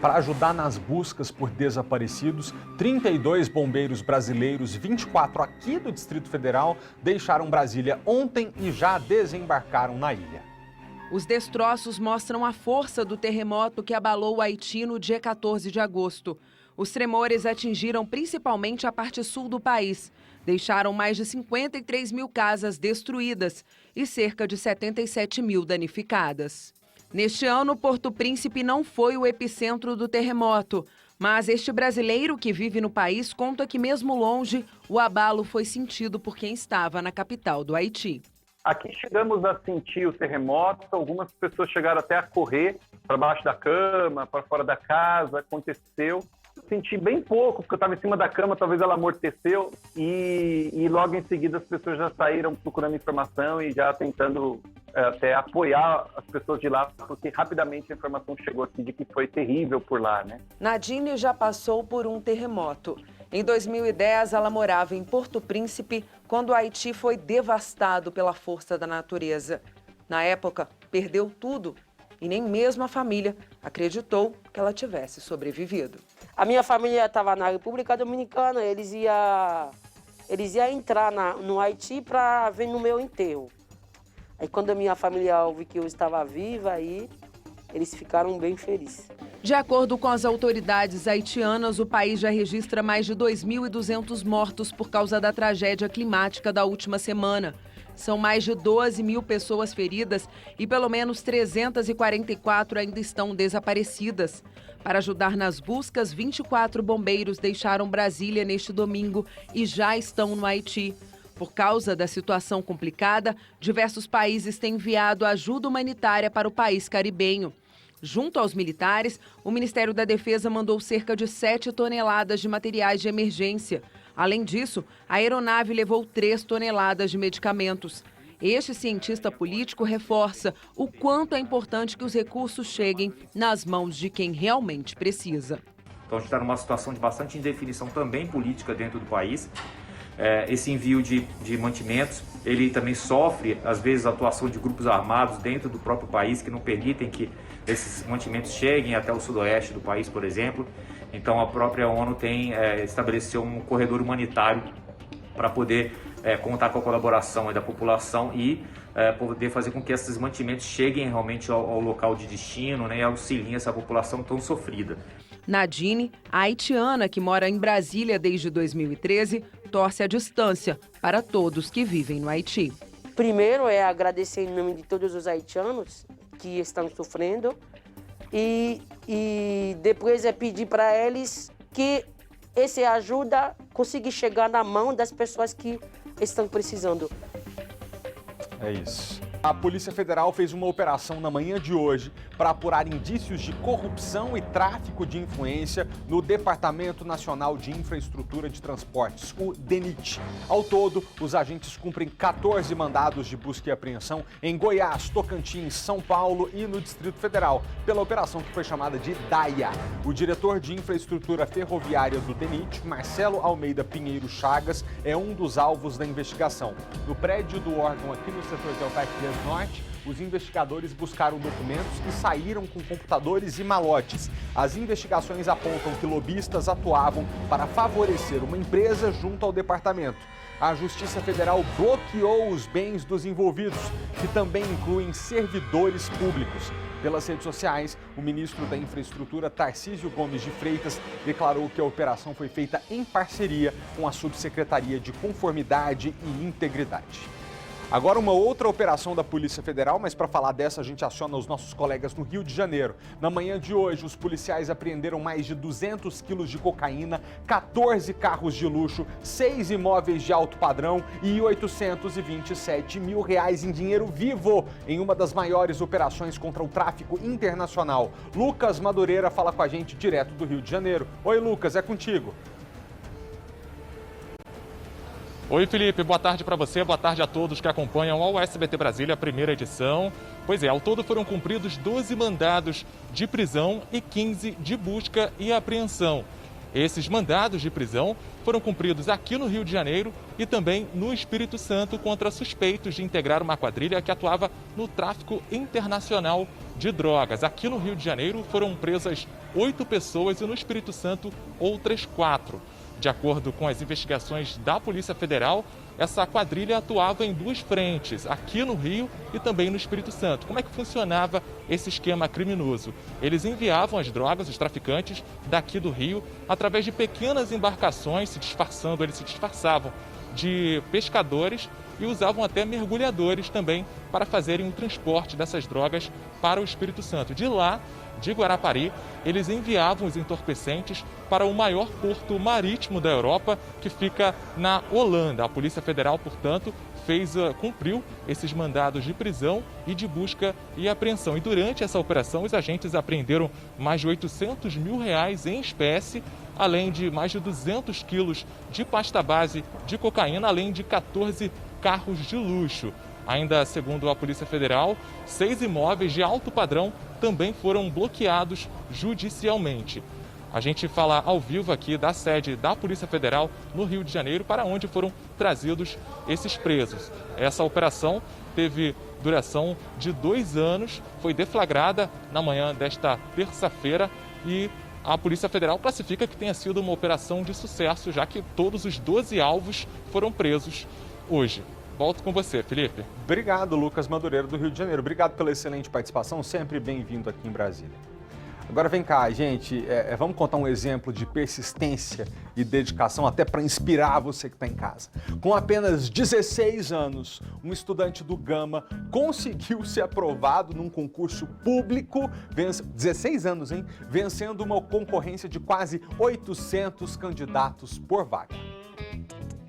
Para ajudar nas buscas por desaparecidos, 32 bombeiros brasileiros, 24 aqui do Distrito Federal, deixaram Brasília ontem e já desembarcaram na ilha. Os destroços mostram a força do terremoto que abalou o Haiti no dia 14 de agosto. Os tremores atingiram principalmente a parte sul do país. Deixaram mais de 53 mil casas destruídas e cerca de 77 mil danificadas. Neste ano, Porto Príncipe não foi o epicentro do terremoto, mas este brasileiro que vive no país conta que mesmo longe, o abalo foi sentido por quem estava na capital do Haiti. Aqui chegamos a sentir o terremoto, algumas pessoas chegaram até a correr para baixo da cama, para fora da casa, aconteceu. Senti bem pouco, porque eu estava em cima da cama, talvez ela amorteceu, e logo em seguida as pessoas já saíram procurando informação e já tentando até apoiar as pessoas de lá, porque rapidamente a informação chegou aqui de que foi terrível por lá, né? Nadine já passou por um terremoto. Em 2010, ela morava em Porto Príncipe, quando o Haiti foi devastado pela força da natureza. Na época, perdeu tudo e nem mesmo a família acreditou que ela tivesse sobrevivido. A minha família estava na República Dominicana, eles iam entrar no Haiti para vir no meu enterro. Aí quando a minha família ouviu que eu estava viva, aí eles ficaram bem felizes. De acordo com as autoridades haitianas, o país já registra mais de 2.200 mortos por causa da tragédia climática da última semana. São mais de 12 mil pessoas feridas e pelo menos 344 ainda estão desaparecidas. Para ajudar nas buscas, 24 bombeiros deixaram Brasília neste domingo e já estão no Haiti. Por causa da situação complicada, diversos países têm enviado ajuda humanitária para o país caribenho. Junto aos militares, o Ministério da Defesa mandou cerca de 7 toneladas de materiais de emergência. Além disso, a aeronave levou 3 toneladas de medicamentos. Este cientista político reforça o quanto é importante que os recursos cheguem nas mãos de quem realmente precisa. Então a gente está numa situação de bastante indefinição também política dentro do país. Esse envio de mantimentos, ele também sofre, às vezes, a atuação de grupos armados dentro do próprio país que não permitem que esses mantimentos cheguem até o sudoeste do país, por exemplo. Então a própria ONU tem estabelecido um corredor humanitário para poder contar com a colaboração da população e poder fazer com que esses mantimentos cheguem realmente ao local de destino, né, e auxiliem essa população tão sofrida. Nadine, a haitiana que mora em Brasília desde 2013, torce à distância para todos que vivem no Haiti. Primeiro é agradecer em nome de todos os haitianos que estão sofrendo e depois é pedir para eles que essa ajuda consiga chegar na mão das pessoas que estão precisando. É isso. A Polícia Federal fez uma operação na manhã de hoje para apurar indícios de corrupção e tráfico de influência no Departamento Nacional de Infraestrutura de Transportes, o DENIT. Ao todo, os agentes cumprem 14 mandados de busca e apreensão em Goiás, Tocantins, São Paulo e no Distrito Federal, pela operação que foi chamada de DAIA. O diretor de Infraestrutura Ferroviária do DENIT, Marcelo Almeida Pinheiro Chagas, é um dos alvos da investigação. No prédio do órgão aqui no setor de Alphaville Norte, os investigadores buscaram documentos e saíram com computadores e malotes. As investigações apontam que lobistas atuavam para favorecer uma empresa junto ao departamento. A Justiça Federal bloqueou os bens dos envolvidos, que também incluem servidores públicos. Pelas redes sociais, o ministro da Infraestrutura, Tarcísio Gomes de Freitas, declarou que a operação foi feita em parceria com a Subsecretaria de Conformidade e Integridade. Agora uma outra operação da Polícia Federal, mas para falar dessa a gente aciona os nossos colegas no Rio de Janeiro. Na manhã de hoje, os policiais apreenderam mais de 200 quilos de cocaína, 14 carros de luxo, 6 imóveis de alto padrão e R$827 mil em dinheiro vivo, em uma das maiores operações contra o tráfico internacional. Lucas Madureira fala com a gente direto do Rio de Janeiro. Oi, Lucas, é contigo. Oi, Felipe, boa tarde para você, boa tarde a todos que acompanham ao SBT Brasília, a primeira edição. Pois é, ao todo foram cumpridos 12 mandados de prisão e 15 de busca e apreensão. Esses mandados de prisão foram cumpridos aqui no Rio de Janeiro e também no Espírito Santo contra suspeitos de integrar uma quadrilha que atuava no tráfico internacional de drogas. Aqui no Rio de Janeiro foram presas 8 pessoas e no Espírito Santo outras 4. De acordo com as investigações da Polícia Federal, essa quadrilha atuava em 2 frentes, aqui no Rio e também no Espírito Santo. Como é que funcionava esse esquema criminoso? Eles enviavam as drogas, os traficantes, daqui do Rio, através de pequenas embarcações, eles se disfarçavam de pescadores e usavam até mergulhadores também para fazerem o transporte dessas drogas para o Espírito Santo. De lá, de Guarapari, eles enviavam os entorpecentes para o maior porto marítimo da Europa, que fica na Holanda. A Polícia Federal, portanto, cumpriu esses mandados de prisão e de busca e apreensão. E durante essa operação, os agentes apreenderam mais de R$800 mil em espécie, além de mais de 200 quilos de pasta base de cocaína, além de 14 carros de luxo. Ainda segundo a Polícia Federal, 6 imóveis de alto padrão também foram bloqueados judicialmente. A gente fala ao vivo aqui da sede da Polícia Federal no Rio de Janeiro, para onde foram trazidos esses presos. Essa operação teve duração de 2 anos, foi deflagrada na manhã desta terça-feira e a Polícia Federal classifica que tenha sido uma operação de sucesso, já que todos os 12 alvos foram presos hoje. Volto com você, Felipe. Obrigado, Lucas Madureira, do Rio de Janeiro. Obrigado pela excelente participação, sempre bem-vindo aqui em Brasília. Agora vem cá, gente, vamos contar um exemplo de persistência e dedicação até para inspirar você que está em casa. Com apenas 16 anos, um estudante do Gama conseguiu ser aprovado num concurso público, 16 anos, hein? Vencendo uma concorrência de quase 800 candidatos por vaga.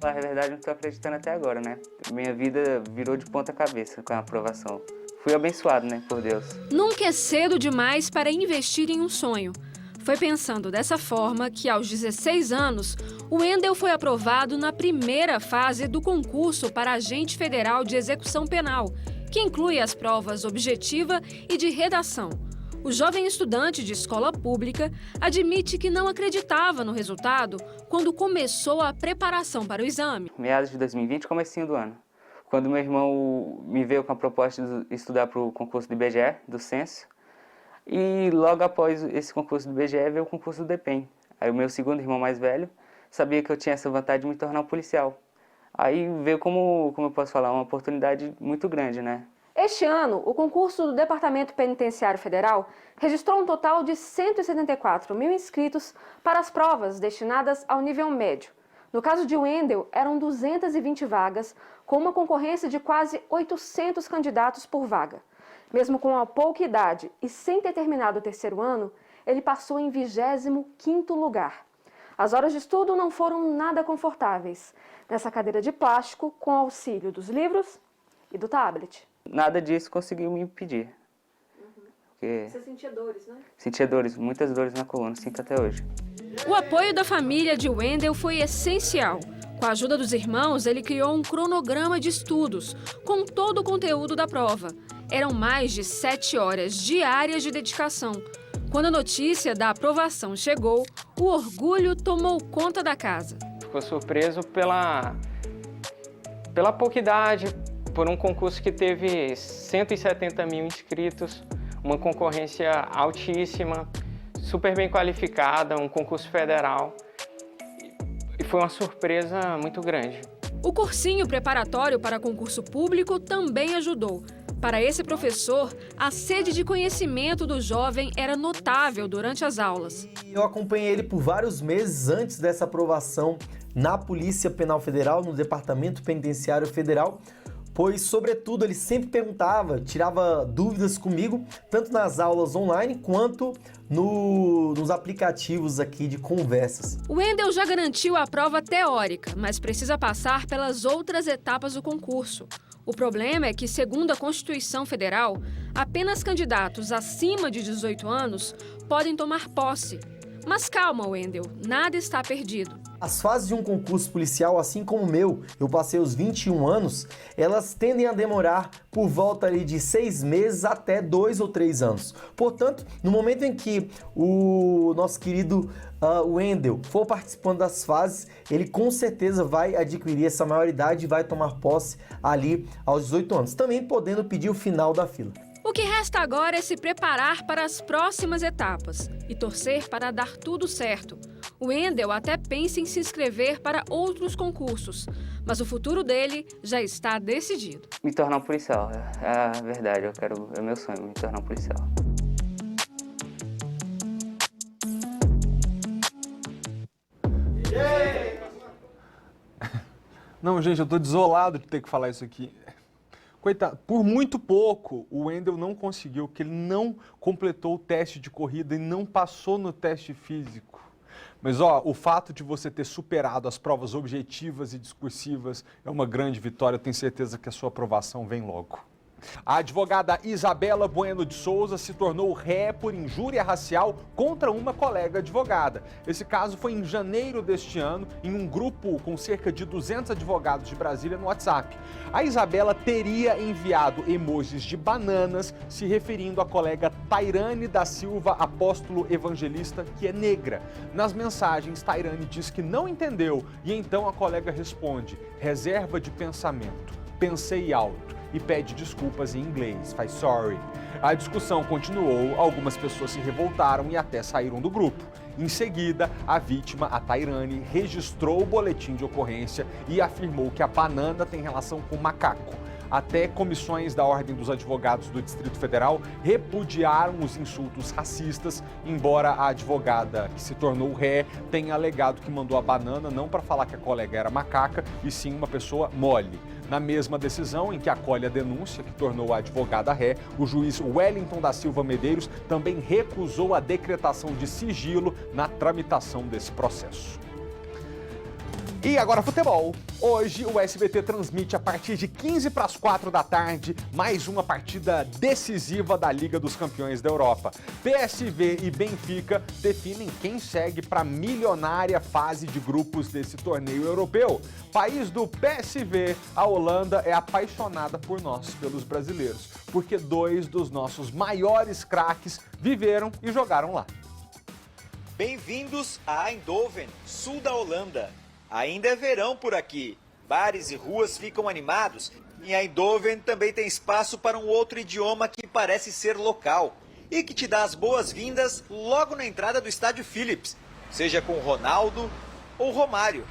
Na verdade, não estou acreditando até agora, né? Minha vida virou de ponta cabeça com a aprovação. Fui abençoado, né, por Deus. Nunca é cedo demais para investir em um sonho. Foi pensando dessa forma que, aos 16 anos, o Wendel foi aprovado na primeira fase do concurso para agente federal de execução penal, que inclui as provas objetiva e de redação. O jovem estudante de escola pública admite que não acreditava no resultado quando começou a preparação para o exame. Meados de 2020, comecinho do ano. Quando meu irmão me veio com a proposta de estudar para o concurso do IBGE, do Censo, e logo após esse concurso do IBGE veio o concurso do DEPEN. Aí o meu segundo irmão mais velho sabia que eu tinha essa vontade de me tornar um policial. Aí veio, como eu posso falar, uma oportunidade muito grande, né? Este ano, o concurso do Departamento Penitenciário Federal registrou um total de 174 mil inscritos para as provas destinadas ao nível médio. No caso de Wendel, eram 220 vagas, com uma concorrência de quase 800 candidatos por vaga. Mesmo com a pouca idade e sem ter terminado o terceiro ano, ele passou em 25º lugar. As horas de estudo não foram nada confortáveis, nessa cadeira de plástico com auxílio dos livros e do tablet. Nada disso conseguiu me impedir. Porque Você sentia dores, né? sentia dores, muitas dores na coluna, sinto até hoje. O apoio da família de Wendel foi essencial. Com a ajuda dos irmãos, ele criou um cronograma de estudos, com todo o conteúdo da prova. Eram mais de 7 horas diárias de dedicação. Quando a notícia da aprovação chegou, o orgulho tomou conta da casa. Ficou surpreso pela pouca idade, por um concurso que teve 170 mil inscritos, uma concorrência altíssima, super bem qualificada, um concurso federal. E foi uma surpresa muito grande. O cursinho preparatório para concurso público também ajudou. Para esse professor, a sede de conhecimento do jovem era notável durante as aulas. Eu acompanhei ele por vários meses antes dessa aprovação na Polícia Penal Federal, no Departamento Penitenciário Federal, pois, sobretudo, ele sempre perguntava, tirava dúvidas comigo, tanto nas aulas online quanto nos aplicativos aqui de conversas. O Wendel já garantiu a prova teórica, mas precisa passar pelas outras etapas do concurso. O problema é que, segundo a Constituição Federal, apenas candidatos acima de 18 anos podem tomar posse. Mas calma, Wendel, nada está perdido. As fases de um concurso policial, assim como o meu, eu passei os 21 anos, elas tendem a demorar por volta ali de 6 meses até 2 ou 3 anos. Portanto, no momento em que o nosso querido Wendel for participando das fases, ele com certeza vai adquirir essa maioridade e vai tomar posse ali aos 18 anos, também podendo pedir o final da fila. O que resta agora é se preparar para as próximas etapas e torcer para dar tudo certo. O Wendel até pensa em se inscrever para outros concursos, mas o futuro dele já está decidido. Me tornar um policial, é a verdade, é meu sonho, me tornar um policial. Não, gente, eu tô desolado de ter que falar isso aqui. Coitado, por muito pouco o Wendel não conseguiu, porque ele não completou o teste de corrida e não passou no teste físico. Mas o fato de você ter superado as provas objetivas e discursivas é uma grande vitória. Eu tenho certeza que a sua aprovação vem logo. A advogada Isabela Bueno de Souza se tornou ré por injúria racial contra uma colega advogada. Esse caso foi em janeiro deste ano, em um grupo com cerca de 200 advogados de Brasília no WhatsApp. A Isabela teria enviado emojis de bananas se referindo à colega Tairane da Silva, apóstolo evangelista, que é negra. Nas mensagens, Tairane diz que não entendeu e então a colega responde: reserva de pensamento, pensei alto. E pede desculpas em inglês, faz sorry. A discussão continuou, algumas pessoas se revoltaram e até saíram do grupo. Em seguida, a vítima, a Tairane, registrou o boletim de ocorrência e afirmou que a banana tem relação com macaco. Até comissões da Ordem dos Advogados do Distrito Federal repudiaram os insultos racistas, embora a advogada que se tornou ré tenha alegado que mandou a banana não para falar que a colega era macaca, e sim uma pessoa mole. Na mesma decisão em que acolhe a denúncia que tornou a advogada ré, o juiz Wellington da Silva Medeiros também recusou a decretação de sigilo na tramitação desse processo. E agora futebol. Hoje o SBT transmite a partir de 15 para as 4 da tarde mais uma partida decisiva da Liga dos Campeões da Europa. PSV e Benfica definem quem segue para a milionária fase de grupos desse torneio europeu. País do PSV, a Holanda é apaixonada por nós, pelos brasileiros, porque 2 dos nossos maiores craques viveram e jogaram lá. Bem-vindos a Eindhoven, sul da Holanda. Ainda é verão por aqui. Bares e ruas ficam animados. Em Eindhoven também tem espaço para um outro idioma que parece ser local e que te dá as boas-vindas logo na entrada do estádio Philips, seja com Ronaldo ou Romário.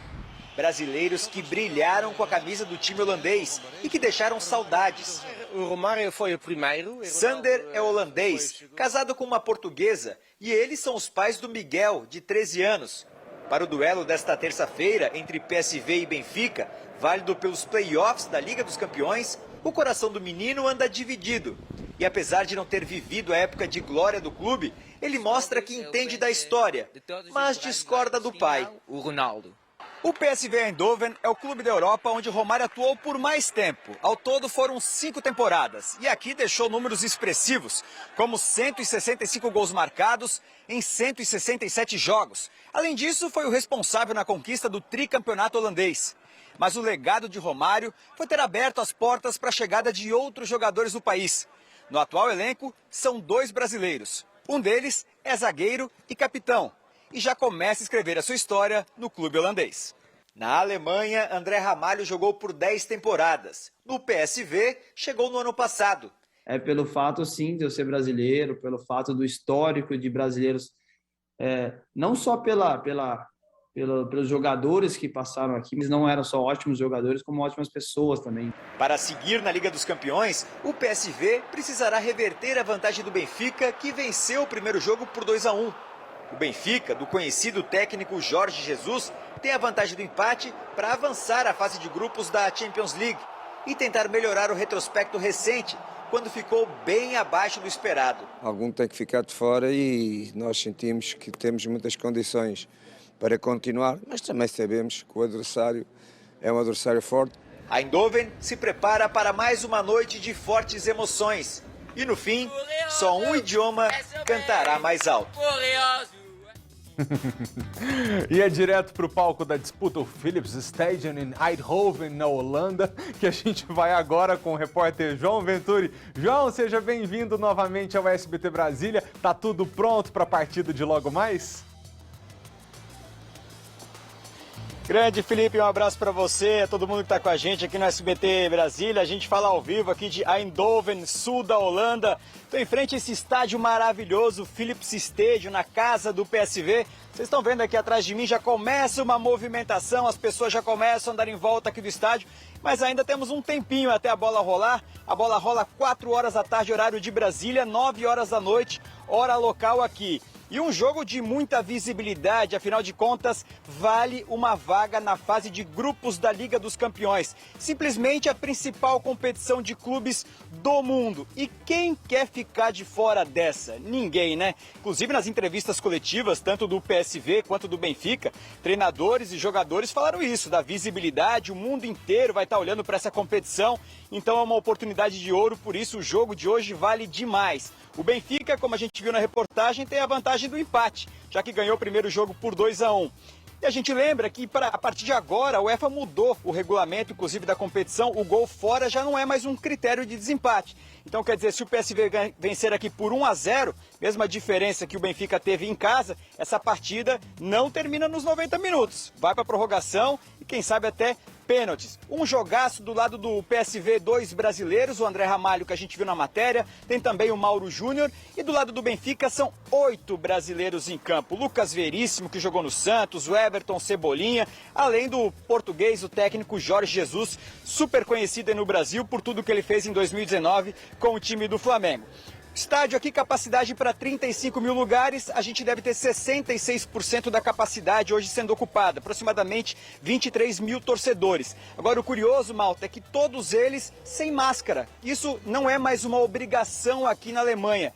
Brasileiros que brilharam com a camisa do time holandês e que deixaram saudades. O Romário foi o primeiro. Sander é holandês, casado com uma portuguesa, e eles são os pais do Miguel, de 13 anos. Para o duelo desta terça-feira entre PSV e Benfica, válido pelos play-offs da Liga dos Campeões, o coração do menino anda dividido. E apesar de não ter vivido a época de glória do clube, ele mostra que entende da história, mas discorda do pai, o Ronaldo. O PSV Eindhoven é o clube da Europa onde Romário atuou por mais tempo. Ao todo foram 5 temporadas. E aqui deixou números expressivos, como 165 gols marcados em 167 jogos. Além disso, foi o responsável na conquista do tricampeonato holandês. Mas o legado de Romário foi ter aberto as portas para a chegada de outros jogadores do país. No atual elenco, são 2 brasileiros. Um deles é zagueiro e capitão. E já começa a escrever a sua história no clube holandês. Na Alemanha, André Ramalho jogou por 10 temporadas. No PSV, chegou no ano passado. É pelo fato, sim, de eu ser brasileiro, pelo fato do histórico de brasileiros, não só pelos jogadores que passaram aqui, mas não eram só ótimos jogadores, como ótimas pessoas também. Para seguir na Liga dos Campeões, o PSV precisará reverter a vantagem do Benfica, que venceu o primeiro jogo por 2-1. O Benfica, do conhecido técnico Jorge Jesus, tem a vantagem do empate para avançar à fase de grupos da Champions League e tentar melhorar o retrospecto recente, quando ficou bem abaixo do esperado. Algum tem que ficar de fora e nós sentimos que temos muitas condições para continuar, mas também sabemos que o adversário é um adversário forte. A Eindhoven se prepara para mais uma noite de fortes emoções. E no fim, só um idioma cantará mais alto. E é direto para o palco da disputa, o Philips Stadium em Eindhoven, na Holanda, que a gente vai agora com o repórter João Venturi. João, seja bem-vindo novamente ao SBT Brasília. Tá tudo pronto para a partida de logo mais? Grande Felipe, um abraço para você, a todo mundo que está com a gente aqui no SBT Brasília. A gente fala ao vivo aqui de Eindhoven, sul da Holanda. Estou em frente a esse estádio maravilhoso, Philips Stadium, na casa do PSV. Vocês estão vendo aqui atrás de mim, já começa uma movimentação, as pessoas já começam a andar em volta aqui do estádio, mas ainda temos um tempinho até a bola rolar. A bola rola 4 horas da tarde, horário de Brasília, 9 horas da noite, hora local aqui. E um jogo de muita visibilidade, afinal de contas, vale uma vaga na fase de grupos da Liga dos Campeões. Simplesmente a principal competição de clubes do mundo. E quem quer ficar de fora dessa? Ninguém, né? Inclusive nas entrevistas coletivas, tanto do PSV quanto do Benfica, treinadores e jogadores falaram isso, da visibilidade, o mundo inteiro vai estar olhando para essa competição. Então é uma oportunidade de ouro, por isso o jogo de hoje vale demais. O Benfica, como a gente viu na reportagem, tem a vantagem do empate, já que ganhou o primeiro jogo por 2-1. E a gente lembra que a partir de agora a UEFA mudou o regulamento, inclusive da competição, o gol fora já não é mais um critério de desempate. Então quer dizer, se o PSV vencer aqui por 1-0, mesma diferença que o Benfica teve em casa, essa partida não termina nos 90 minutos. Vai para a prorrogação e quem sabe até pênaltis. Um jogaço do lado do PSV, 2 brasileiros, o André Ramalho, que a gente viu na matéria, tem também o Mauro Júnior, e do lado do Benfica são 8 brasileiros em campo. Lucas Veríssimo, que jogou no Santos, o Everton Cebolinha, além do português, o técnico Jorge Jesus, super conhecido aí no Brasil por tudo que ele fez em 2019 com o time do Flamengo. Estádio aqui, capacidade para 35 mil lugares, a gente deve ter 66% da capacidade hoje sendo ocupada, aproximadamente 23 mil torcedores. Agora o curioso, Malta, é que todos eles sem máscara. Isso não é mais uma obrigação aqui na Alemanha,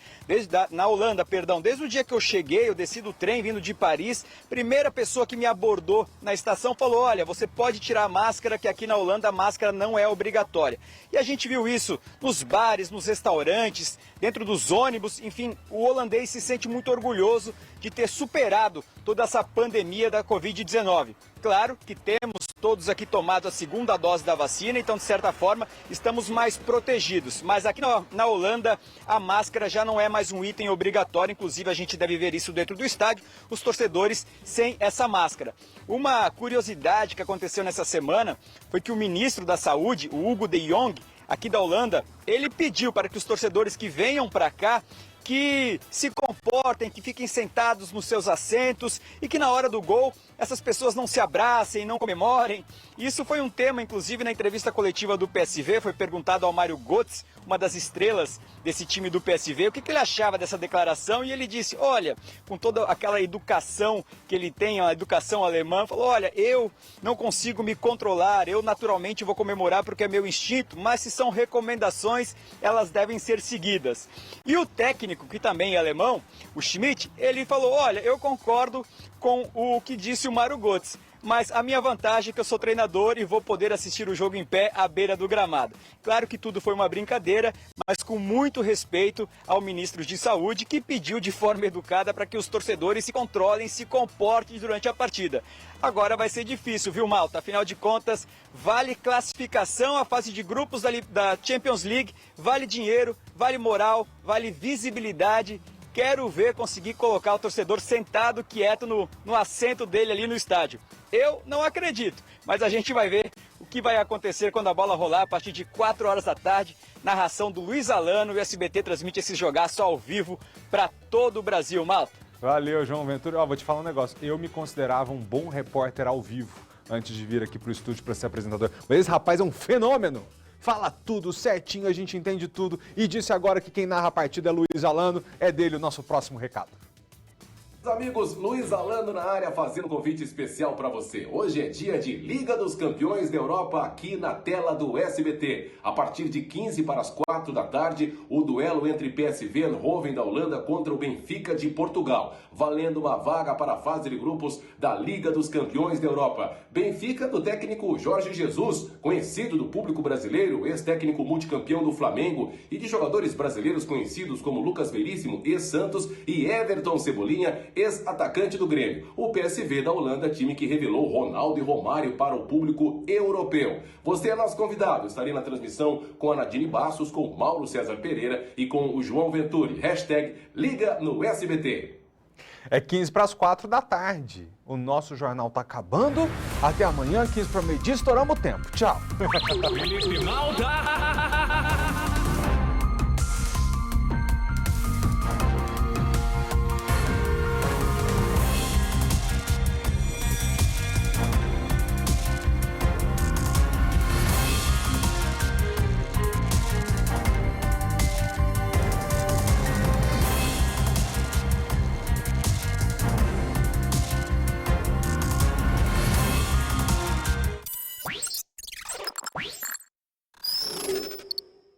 na Holanda, perdão. Desde o dia que eu cheguei, eu desci do trem vindo de Paris, primeira pessoa que me abordou na estação falou, olha, você pode tirar a máscara, que aqui na Holanda a máscara não é obrigatória. E a gente viu isso nos bares, nos restaurantes, dentro dos ônibus, enfim, o holandês se sente muito orgulhoso de ter superado toda essa pandemia da Covid-19. Claro que temos todos aqui tomado a segunda dose da vacina, então de certa forma estamos mais protegidos. Mas aqui na Holanda a máscara já não é mais um item obrigatório, inclusive a gente deve ver isso dentro do estádio, os torcedores sem essa máscara. Uma curiosidade que aconteceu nessa semana foi que o ministro da Saúde, o Hugo de Jong, aqui da Holanda, ele pediu para que os torcedores que venham para cá que se comportem, que fiquem sentados nos seus assentos e que na hora do gol essas pessoas não se abracem, não comemorem. Isso foi um tema, inclusive, na entrevista coletiva do PSV, foi perguntado ao Mário Götze, uma das estrelas desse time do PSV, o que ele achava dessa declaração, e ele disse, olha, com toda aquela educação que ele tem, a educação alemã, falou, olha, eu não consigo me controlar, eu naturalmente vou comemorar porque é meu instinto, mas se são recomendações, elas devem ser seguidas. E o técnico, que também é alemão, o Schmidt, ele falou, olha, eu concordo com o que disse o Mário Götze, mas a minha vantagem é que eu sou treinador e vou poder assistir o jogo em pé à beira do gramado. Claro que tudo foi uma brincadeira, mas com muito respeito ao ministro de Saúde, que pediu de forma educada para que os torcedores se controlem, se comportem durante a partida. Agora vai ser difícil, viu, Malta? Afinal de contas, vale classificação à fase de grupos da Champions League, vale dinheiro, vale moral, vale visibilidade. Quero ver conseguir colocar o torcedor sentado, quieto, no assento dele ali no estádio. Eu não acredito, mas a gente vai ver o que vai acontecer quando a bola rolar a partir de 4 horas da tarde. Narração do Luiz Alano, o SBT transmite esse jogaço ao vivo para todo o Brasil, Malta. Valeu, João Ventura. Vou te falar um negócio, eu me considerava um bom repórter ao vivo antes de vir aqui para o estúdio para ser apresentador. Mas esse rapaz é um fenômeno. Fala tudo certinho, a gente entende tudo. E disse agora que quem narra a partida é Luiz Alano. É dele o nosso próximo recado. Amigos, Luiz Alano na área fazendo um convite especial para você. Hoje é dia de Liga dos Campeões da Europa aqui na tela do SBT. A partir de 15 para as 4 da tarde, o duelo entre PSV Eindhoven da Holanda contra o Benfica de Portugal, valendo uma vaga para a fase de grupos da Liga dos Campeões da Europa. Benfica do técnico Jorge Jesus, conhecido do público brasileiro, ex-técnico multicampeão do Flamengo e de jogadores brasileiros conhecidos como Lucas Veríssimo, ex-Santos, e Everton Cebolinha, ex-atacante do Grêmio. O PSV da Holanda, time que revelou Ronaldo e Romário para o público europeu. Você é nosso convidado. Estarei na transmissão com a Nadine Bastos, com Mauro César Pereira e com o João Venturi. Hashtag Liga no SBT. É 15 para as 4 da tarde. O nosso jornal está acabando. Até amanhã, 15 para o meio-dia. Estouramos o tempo. Tchau. Felipe Malta!